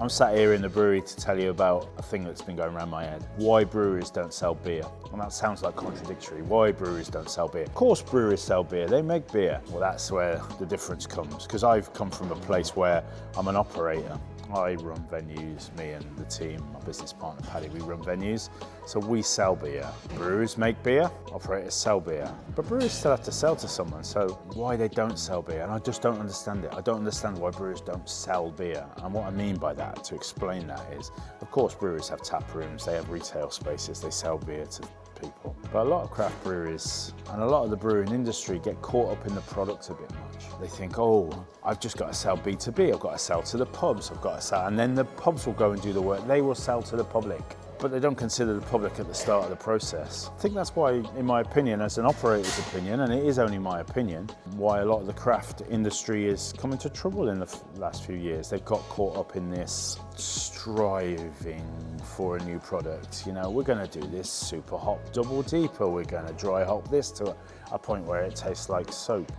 I'm sat here in the brewery to tell you about a thing that's been going around my head. Why breweries don't sell beer. And that sounds like contradictory. Why breweries don't sell beer? Of course breweries sell beer, they make beer. Well, that's where the difference comes, because I've come from a place where I'm an operator. I run venues, me and the team, my business partner Paddy, we run venues. So we sell beer. Brewers make beer, operators sell beer. But brewers still have to sell to someone, so why they don't sell beer? And I just don't understand it. I don't understand why brewers don't sell beer. And what I mean by that, to explain that, is, of course breweries have tap rooms, they have retail spaces, they sell beer to people. But a lot of craft breweries and a lot of the brewing industry get caught up in the product a bit much. They think, oh, I've just got to sell B2B, I've got to sell to the pubs, I've got to sell, and then the pubs will go and do the work. They will sell to the public, but they don't consider the public at the start of the process. I think that's why, in my opinion, as an operator's opinion, and it is only my opinion, why a lot of the craft industry is coming to trouble in the last few years. They've got caught up in this striving for a new product. You know, we're going to do this super hop double deeper, we're going to dry hop this to a point where it tastes like soap.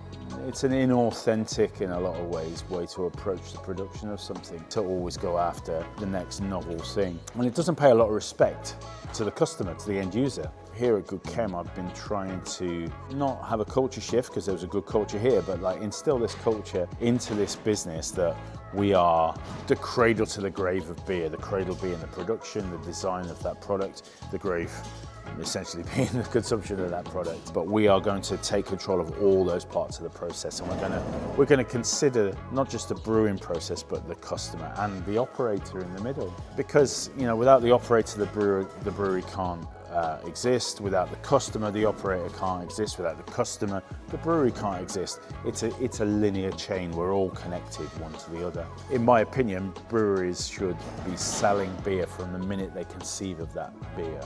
It's an inauthentic, in a lot of ways, way to approach the production of something, to always go after the next novel thing. And it doesn't pay a lot of respect to the customer, to the end user. Here at Good Chem, I've been trying to not have a culture shift, because there was a good culture here, but like instill this culture into this business that we are the cradle to the grave of beer, the cradle being the production, the design of that product, the grave essentially being the consumption of that product. But we are going to take control of all those parts of the process, and we're going to consider not just the brewing process, but the customer and the operator in the middle. Because, you know, without the operator, the brewery can't exist. Without the customer, the operator can't exist. Without the customer, the brewery can't exist. It's a linear chain. We're all connected one to the other. In my opinion, breweries should be selling beer from the minute they conceive of that beer.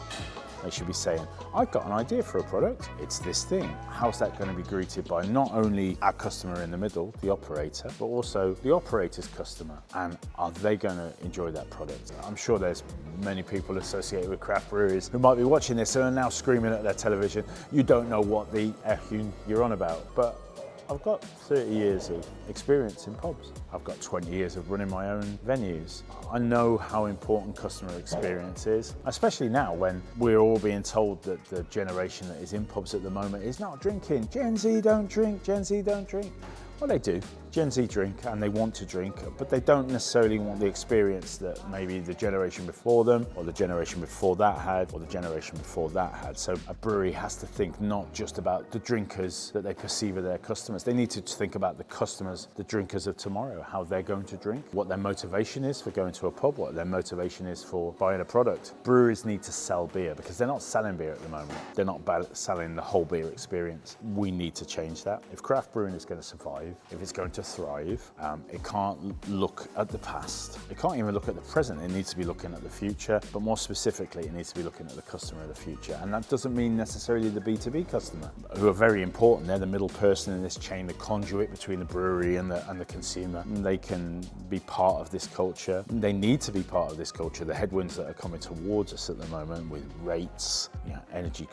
They should be saying, I've got an idea for a product, it's this thing. How's that going to be greeted by not only our customer in the middle, the operator, but also the operator's customer? And are they going to enjoy that product? I'm sure there's many people associated with craft breweries who might be watching this and are now screaming at their television, you don't know what the F you're on about. But I've got 30 years of experience in pubs. I've got 20 years of running my own venues. I know how important customer experience is, especially now when we're all being told that the generation that is in pubs at the moment is not drinking. Gen Z don't drink, Gen Z don't drink. Well, they do. Gen Z drink and they want to drink, but they don't necessarily want the experience that maybe the generation before them, or the generation before that had, or the generation before that had. So a brewery has to think not just about the drinkers that they perceive as their customers. They need to think about the customers, the drinkers of tomorrow, how they're going to drink, what their motivation is for going to a pub, what their motivation is for buying a product. Breweries need to sell beer, because they're not selling beer at the moment. They're not selling the whole beer experience. We need to change that. If craft brewing is going to survive, if it's going to thrive, it can't look at the past. It can't even look at the present. It needs to be looking at the future, but more specifically, it needs to be looking at the customer of the future. And that doesn't mean necessarily the B2B customer, who are very important. They're the middle person in this chain, the conduit between the brewery and the consumer. And they can be part of this culture. They need to be part of this culture. The headwinds that are coming towards us at the moment with rates, energy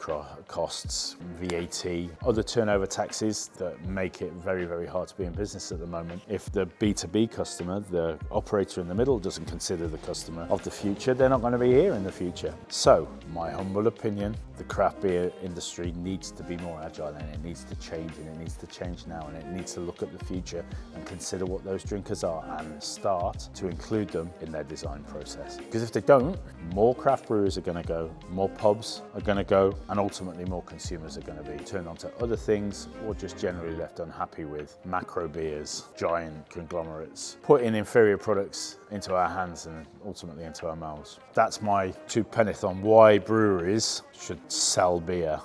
costs, VAT, other turnover taxes that make it very, very hard to be in business at the moment. If the B2B customer, the operator in the middle, doesn't consider the customer of the future, they're not going to be here in the future. So, my humble opinion, the craft beer industry needs to be more agile, and it needs to change, and it needs to change now, and it needs to look at the future and consider what those drinkers are and start to include them in their design process. Because if they don't, more craft breweries are going to go, more pubs are going to go, and ultimately more consumers are going to be turned on to other things, or just generally left unhappy with macro beers, giant conglomerates, putting inferior products into our hands and ultimately into our mouths. That's my two penneth on why breweries should sell beer.